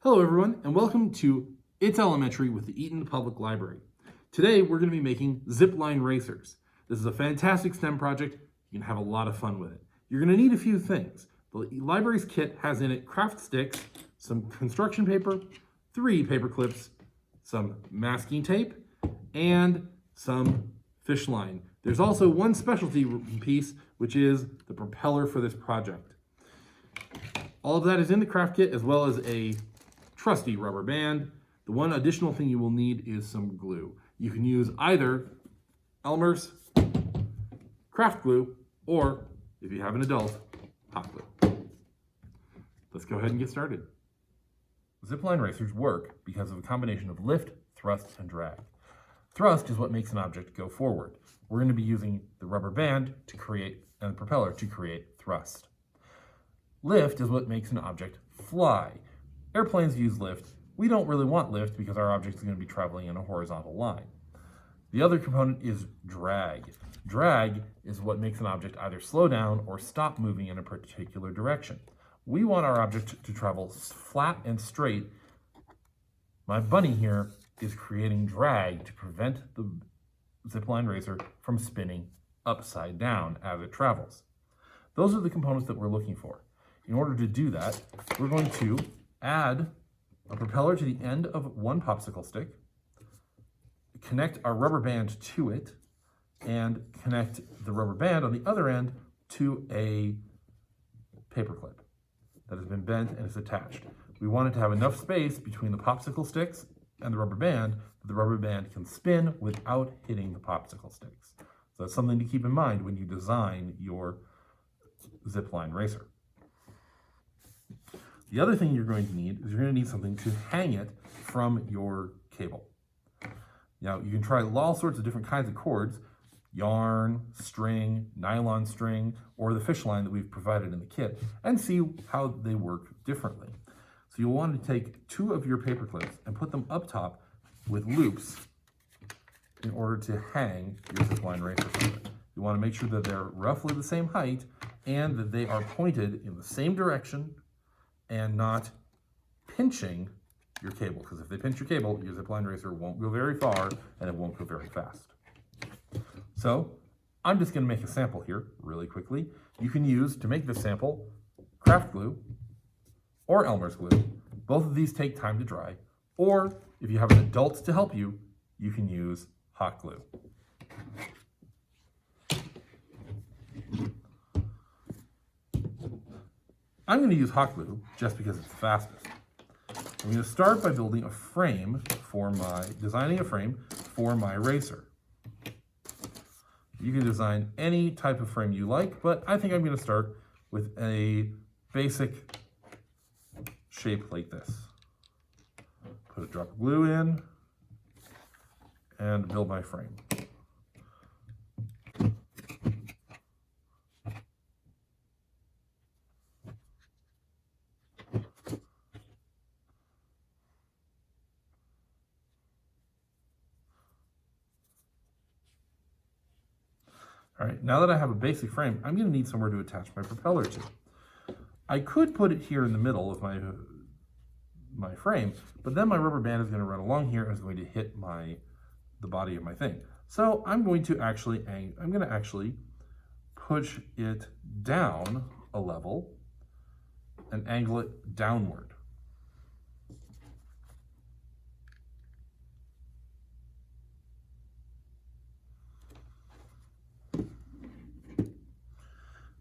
Hello everyone, and welcome to It's Elementary with the Eaton Public Library. Today we're going to be making zipline racers. This is a fantastic STEM project. You can have a lot of fun with it. You're going to need a few things. The library's kit has in it craft sticks, some construction paper, 3 paper clips, some masking tape, and some fish line. There's also one specialty piece, which is the propeller for this project. All of that is in the craft kit, as well as a trusty rubber band. The one additional thing you will need is some glue. You can use either Elmer's craft glue, or if you have an adult, hot glue. Let's go ahead and get started. Zipline racers work because of a combination of lift, thrust, and drag. Thrust is what makes an object go forward. We're going to be using the rubber band to create, and the propeller to create thrust. Lift is what makes an object fly. Airplanes use lift. We don't really want lift because our object is going to be traveling in a horizontal line. The other component is drag. Drag is what makes an object either slow down or stop moving in a particular direction. We want our object to travel flat and straight. My bunny here is creating drag to prevent the zipline racer from spinning upside down as it travels. Those are the components that we're looking for. In order to do that, we're going to add a propeller to the end of one popsicle stick, connect our rubber band to it, and connect the rubber band on the other end to a paper clip that has been bent and is attached. We want it to have enough space between the popsicle sticks and the rubber band that the rubber band can spin without hitting the popsicle sticks. So that's something to keep in mind when you design your zipline racer. The other thing you're going to need is you're going to need something to hang it from your cable. Now, you can try all sorts of different kinds of cords: yarn, string, nylon string, or the fish line that we've provided in the kit, and see how they work differently. So you'll want to take 2 of your paper clips and put them up top with loops in order to hang your zipline racer from it. You want to make sure that they're roughly the same height and that they are pointed in the same direction and not pinching your cable, because if they pinch your cable, your zipline racer won't go very far and it won't go very fast. So I'm just going to make a sample here really quickly. You can use, to make this sample, craft glue or Elmer's glue. Both of these take time to dry, or if you have an adult to help you, you can use hot glue. I'm going to use hot glue just because it's the fastest. I'm going to start by building a frame designing a frame for my racer. You can design any type of frame you like, but I think I'm going to start with a basic shape like this. Put a drop of glue in and build my frame. All right, now that I have a basic frame, I'm going to need somewhere to attach my propeller to. I could put it here in the middle of my frame, but then my rubber band is going to run along here and is going to hit the body of my thing. So I'm going to actually push it down a level and angle it downward.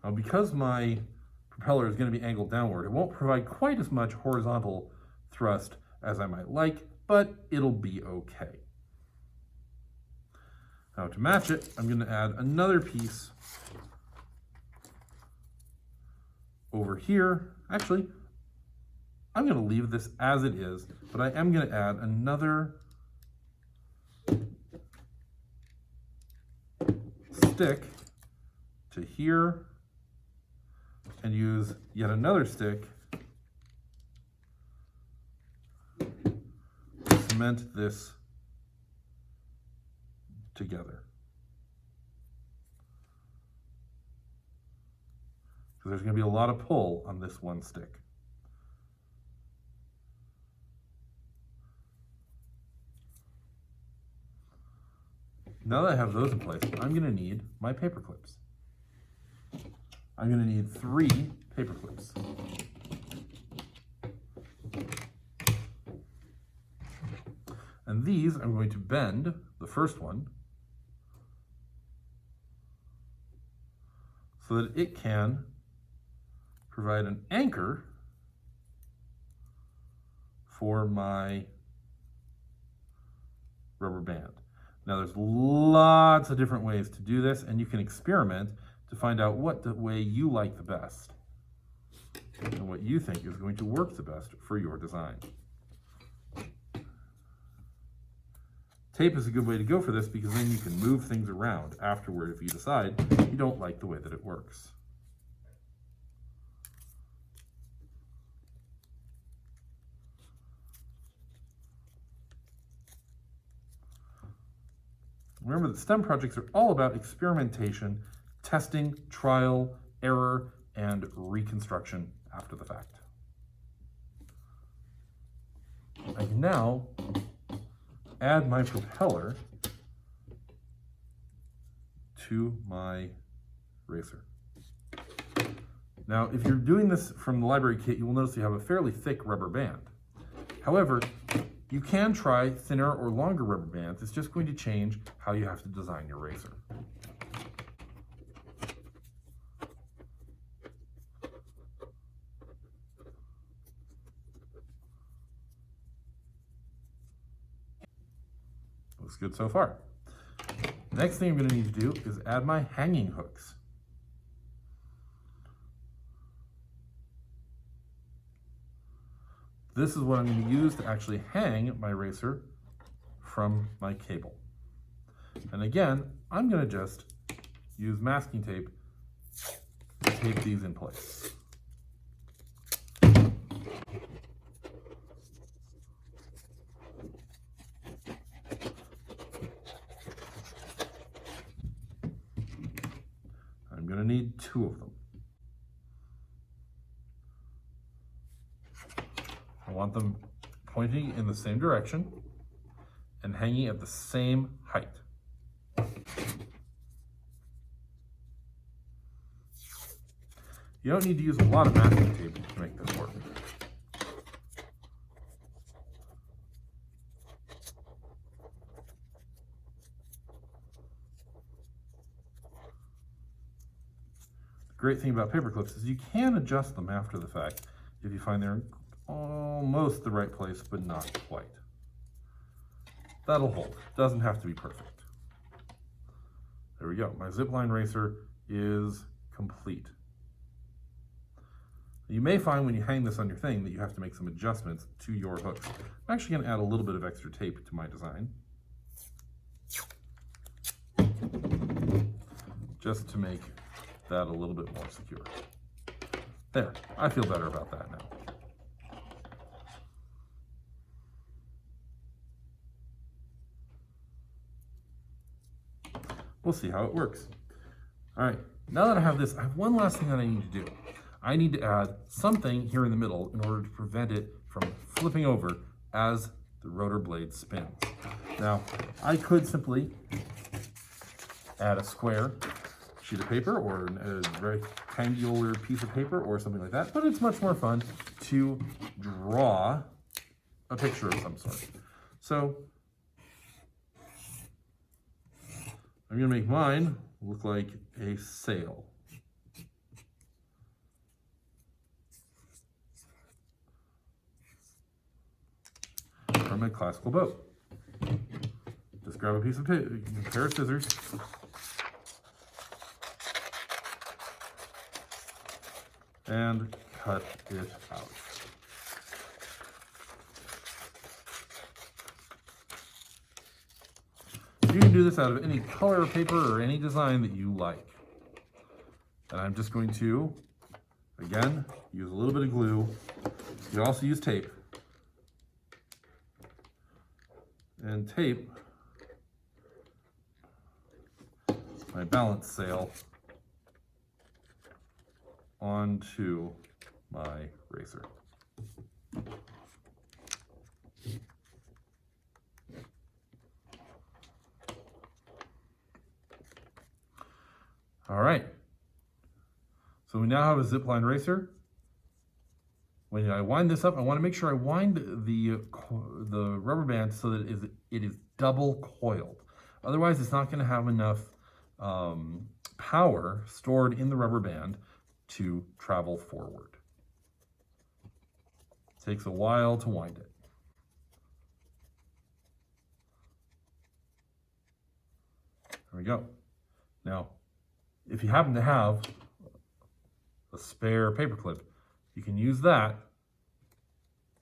Now, because my propeller is going to be angled downward, it won't provide quite as much horizontal thrust as I might like, but it'll be okay. Now, to match it, I'm going to add another piece over here. Actually, I'm going to leave this as it is, but I am going to add another stick to here and use yet another stick to cement this together. So there's going to be a lot of pull on this one stick. Now that I have those in place, I'm going to need my paper clips. I'm going to need 3 paper clips. And these I'm going to bend, the first one, so that it can provide an anchor for my rubber band. Now there's lots of different ways to do this, and you can experiment to find out what the way you like the best and what you think is going to work the best for your design. Tape is a good way to go for this because then you can move things around afterward if you decide you don't like the way that it works. Remember that STEM projects are all about experimentation, testing, trial, error, and reconstruction after the fact. I can now add my propeller to my racer. Now, if you're doing this from the library kit, you will notice you have a fairly thick rubber band. However, you can try thinner or longer rubber bands. It's just going to change how you have to design your racer. Looks good so far. Next thing I'm going to need to do is add my hanging hooks. This is what I'm going to use to actually hang my racer from my cable. And again, I'm going to just use masking tape to tape these in place. I'm going to need 2 of them. I want them pointing in the same direction and hanging at the same height. You don't need to use a lot of masking tape to make this work. The great thing about paper clips is you can adjust them after the fact if you find they're almost the right place, but not quite. That'll hold. Doesn't have to be perfect. There we go. My zipline racer is complete. You may find when you hang this on your thing that you have to make some adjustments to your hooks. I'm actually going to add a little bit of extra tape to my design, just to make that a little bit more secure. There, I feel better about that now. We'll see how it works. All right, now that I have this, I have one last thing that I need to do. I need to add something here in the middle in order to prevent it from flipping over as the rotor blade spins. Now, I could simply add a square sheet of paper or a rectangular piece of paper or something like that, but it's much more fun to draw a picture of some sort. So I'm going to make mine look like a sail. From a classical boat. Just grab a piece of tape, a pair of scissors, and cut it out. You can do this out of any color of paper or any design that you like. And I'm just going to, again, use a little bit of glue. You can also use tape. And tape my balance sail onto my racer. All right. So we now have a zipline racer. When I wind this up, I want to make sure I wind the rubber band so that it is double coiled. Otherwise, it's not going to have enough power stored in the rubber band to travel forward. It takes a while to wind it. There we go. Now, if you happen to have a spare paper clip, you can use that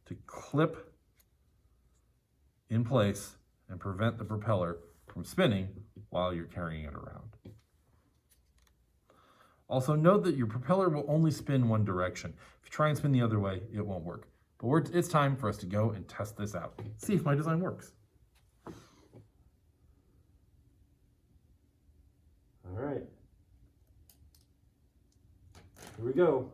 to clip in place and prevent the propeller from spinning while you're carrying it around. Also note that your propeller will only spin one direction. If you try and spin the other way, it won't work. But it's time for us to go and test this out. See if my design works. All right. Here we go.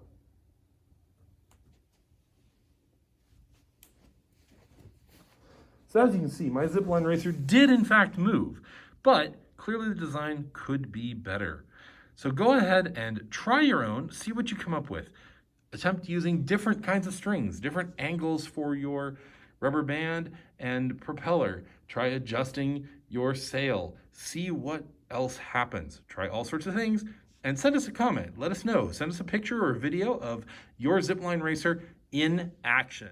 So as you can see, my zipline racer did in fact move, but clearly the design could be better. So go ahead and try your own, see what you come up with. Attempt using different kinds of strings, different angles for your rubber band and propeller. Try adjusting your sail. See what else happens. Try all sorts of things and send us a comment. Let us know. Send us a picture or a video of your zipline racer in action.